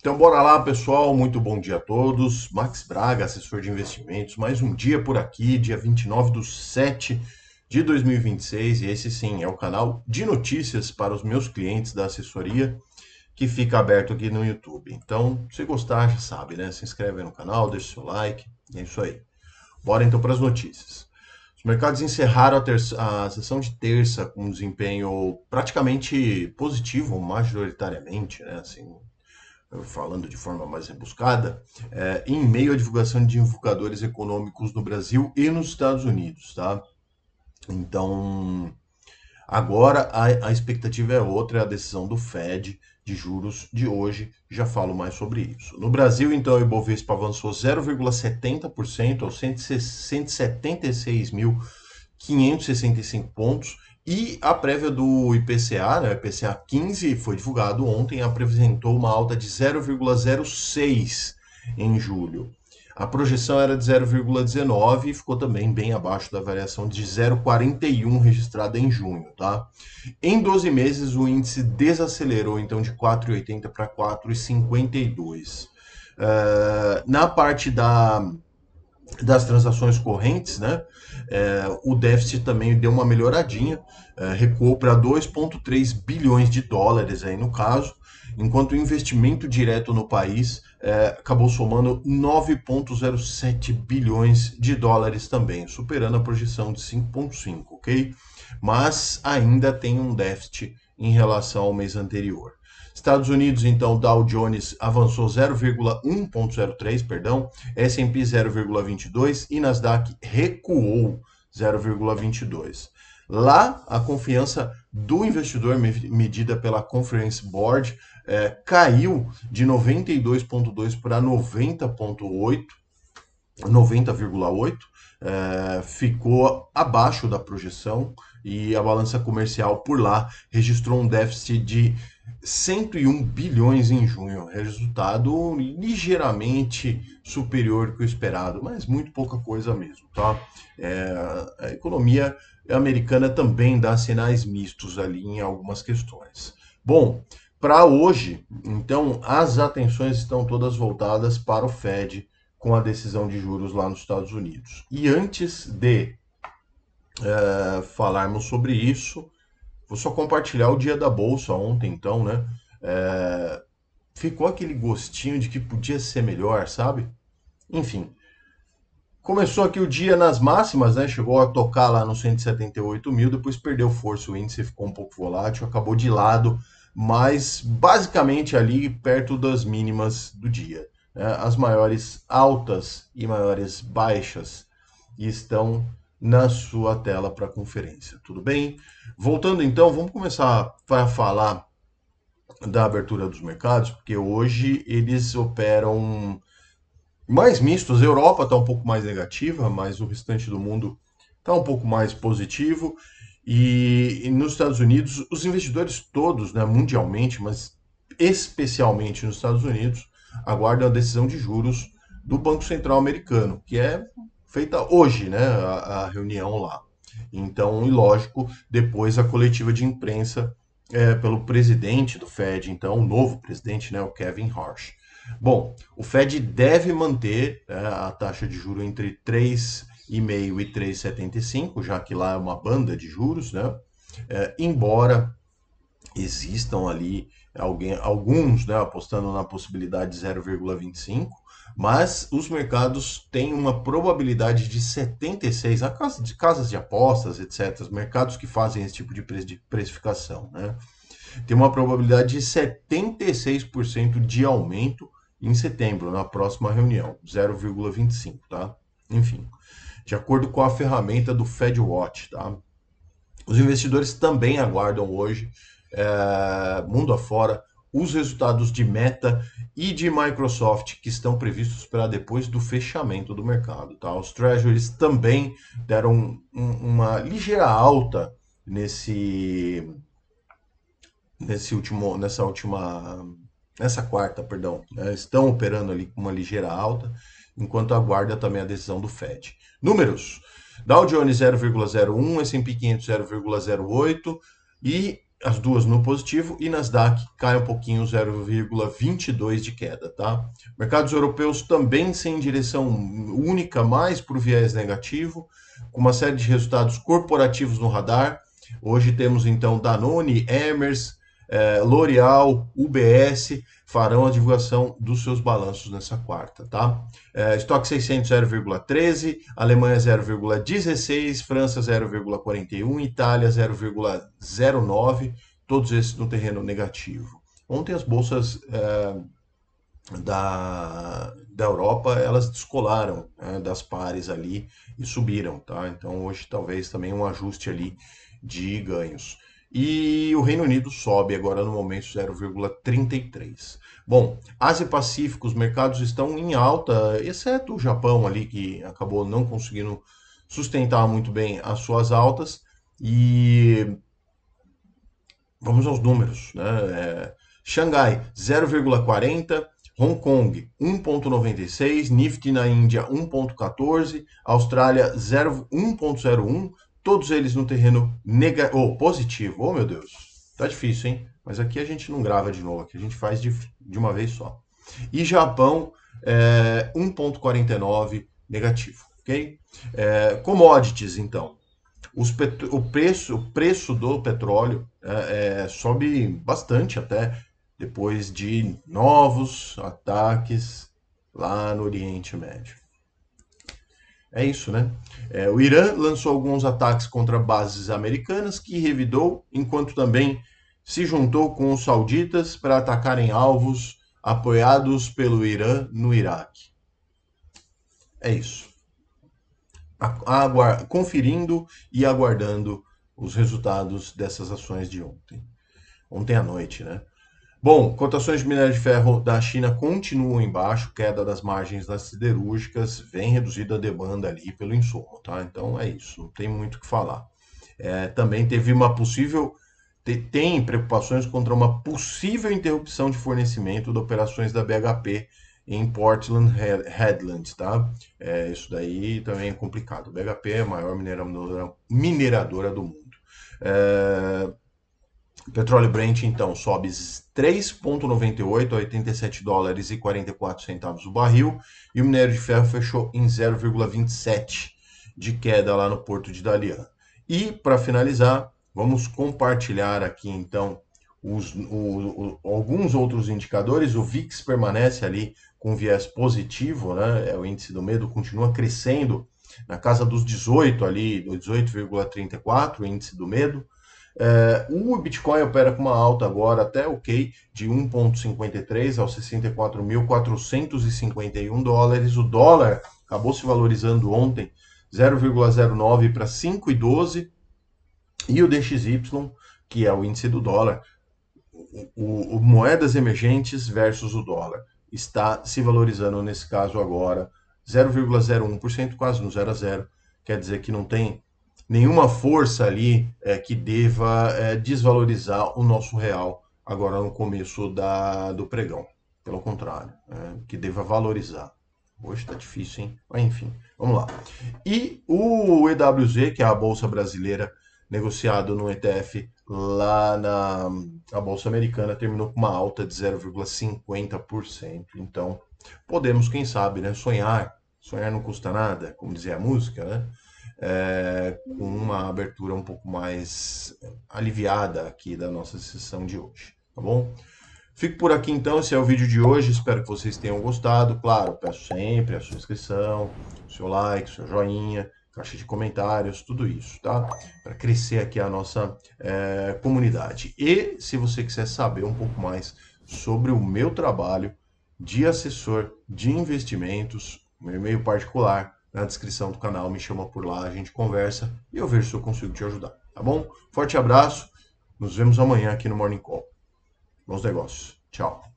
Então, bora lá, pessoal. Muito bom dia a todos. Max Braga, assessor de investimentos. Mais um dia por aqui, dia 29/7/2026. E esse sim é o canal de notícias para os meus clientes da assessoria que fica aberto aqui no YouTube. Então, se gostar, já sabe, né? Se inscreve aí no canal, deixa seu like. É isso aí. Bora então para as notícias. Os mercados encerraram a sessão de terça com um desempenho praticamente positivo, majoritariamente, né? Assim, falando de forma mais rebuscada, em meio à divulgação de indicadores econômicos no Brasil e nos Estados Unidos, tá? Então, agora a expectativa é outra, é a decisão do Fed de juros de hoje, já falo mais sobre isso. No Brasil, então, o Ibovespa avançou 0,70% aos 176.565 pontos. E a prévia do IPCA, né, IPCA 15, foi divulgado ontem, apresentou uma alta de 0,06 em julho. A projeção era de 0,19 e ficou também bem abaixo da variação de 0,41 registrada em junho, tá? Em 12 meses, o índice desacelerou então de 4,80 para 4,52. Na parte das transações correntes, né? O déficit também deu uma melhoradinha, recuou para 2,3 bilhões de dólares aí no caso, enquanto o investimento direto no país acabou somando 9,07 bilhões de dólares também, superando a projeção de 5,5, ok? Mas ainda tem um déficit em relação ao mês anterior. Estados Unidos, então, Dow Jones avançou 0,1,03, perdão, S&P 0,22 e Nasdaq recuou 0,22. Lá, a confiança do investidor medida pela Conference Board caiu de 92,2 para 90,8, ficou abaixo da projeção e a balança comercial por lá registrou um déficit de 101 bilhões em junho, resultado ligeiramente superior que o esperado, mas muito pouca coisa mesmo, tá? A economia americana também dá sinais mistos ali em algumas questões. Bom, para hoje, então, as atenções estão todas voltadas para o Fed com a decisão de juros lá nos Estados Unidos. E antes de falarmos sobre isso, vou só compartilhar o dia da bolsa ontem, então, né? Ficou aquele gostinho de que podia ser melhor, sabe? Enfim, começou aqui o dia nas máximas, né? Chegou a tocar lá no 178 mil, depois perdeu força, o índice ficou um pouco volátil, acabou de lado, mas basicamente ali perto das mínimas do dia, né? As maiores altas e maiores baixas estão na sua tela para conferência, tudo bem? Voltando então, vamos começar a falar da abertura dos mercados, porque hoje eles operam mais mistos. A Europa está um pouco mais negativa, mas o restante do mundo está um pouco mais positivo. E nos Estados Unidos, os investidores todos, né, mundialmente, mas especialmente nos Estados Unidos, aguardam a decisão de juros do Banco Central americano, que é feita hoje, né, a reunião lá. Então, e lógico, depois a coletiva de imprensa pelo presidente do Fed, então, o novo presidente, né, o Kevin Harsh. Bom, o Fed deve manter a taxa de juro entre 3,5 e 3,75, já que lá é uma banda de juros, né? Embora existam ali alguns, né, apostando na possibilidade de 0,25, mas os mercados têm uma probabilidade de 76, a casas de apostas, etc., mercados que fazem esse tipo de precificação, né? Tem uma probabilidade de 76% de aumento em setembro, na próxima reunião, 0,25, tá? Enfim, de acordo com a ferramenta do FedWatch, tá? Os investidores também aguardam hoje, mundo afora, os resultados de Meta e de Microsoft que estão previstos para depois do fechamento do mercado, tá? Os Treasuries também deram uma ligeira alta nessa quarta, perdão, né? Estão operando ali com uma ligeira alta, enquanto aguarda também a decisão do Fed. Números: Dow Jones 0,01, S&P 500 0,08 e as duas no positivo, e Nasdaq cai um pouquinho, 0,22 de queda, tá? Mercados europeus também sem direção única, mais por viés negativo, com uma série de resultados corporativos no radar. Hoje temos então Danone, Emers, L'Oréal, UBS farão a divulgação dos seus balanços nessa quarta, tá? Estoque 600 0,13, Alemanha 0,16, França 0,41, Itália 0,09, todos esses no terreno negativo. Ontem as bolsas da Europa, elas descolaram, né, das pares ali e subiram, tá? Então hoje talvez também um ajuste ali de ganhos. E o Reino Unido sobe agora no momento 0,33. Bom, Ásia e Pacífico, os mercados estão em alta, exceto o Japão ali, que acabou não conseguindo sustentar muito bem as suas altas. E vamos aos números, né? Xangai 0,40, Hong Kong 1,96, Nifty na Índia 1,14, Austrália 1,01, todos eles no terreno positivo. Oh meu Deus, tá difícil, hein? Mas aqui a gente não grava de novo, aqui a gente faz de uma vez só. E Japão 1,49 negativo, ok? Commodities, então. O preço do petróleo sobe bastante até depois de novos ataques lá no Oriente Médio. É isso, né? O Irã lançou alguns ataques contra bases americanas que revidou, enquanto também se juntou com os sauditas para atacarem alvos apoiados pelo Irã no Iraque. É isso. Conferindo e aguardando os resultados dessas ações de ontem. Ontem à noite, né? Bom, cotações de minério de ferro da China continuam em baixo, queda das margens das siderúrgicas, vem reduzida a demanda ali pelo insumo, tá? Então é isso, não tem muito o que falar. Também teve uma possível, tem preocupações contra uma possível interrupção de fornecimento de operações da BHP em Portland Headlands, tá? Isso daí também é complicado. A BHP é a maior mineradora do mundo. O petróleo Brent, então, sobe 3,98 a 87 dólares e 44 centavos o barril, e o minério de ferro fechou em 0,27 de queda lá no Porto de Dalian. E, para finalizar, vamos compartilhar aqui, então, alguns outros indicadores. O VIX permanece ali com viés positivo, né? O índice do medo continua crescendo na casa dos 18 ali, 18,34, o índice do medo. O Bitcoin opera com uma alta agora até ok de 1,53 aos 64.451 dólares. O dólar acabou se valorizando ontem 0,09 para 5,12. E o DXY, que é o índice do dólar, o moedas emergentes versus o dólar, está se valorizando nesse caso agora 0,01%, quase no 0 a 0. Quer dizer que não tem nenhuma força ali que deva desvalorizar o nosso real agora no começo do pregão. Pelo contrário, que deva valorizar. Hoje está difícil, hein? Mas, enfim, vamos lá. E o EWZ, que é a Bolsa Brasileira, negociado no ETF lá na Bolsa Americana, terminou com uma alta de 0,50%. Então, podemos, quem sabe, né, sonhar. Sonhar não custa nada, como dizia a música, né? Com uma abertura um pouco mais aliviada aqui da nossa sessão de hoje, tá bom? Fico por aqui então, esse é o vídeo de hoje, espero que vocês tenham gostado. Claro, peço sempre a sua inscrição, o seu like, o seu joinha, caixa de comentários, tudo isso, tá? Para crescer aqui a nossa comunidade. E se você quiser saber um pouco mais sobre o meu trabalho de assessor de investimentos, meu e-mail particular, na descrição do canal, me chama por lá, a gente conversa e eu vejo se eu consigo te ajudar, tá bom? Forte abraço, nos vemos amanhã aqui no Morning Call. Bons negócios. Tchau.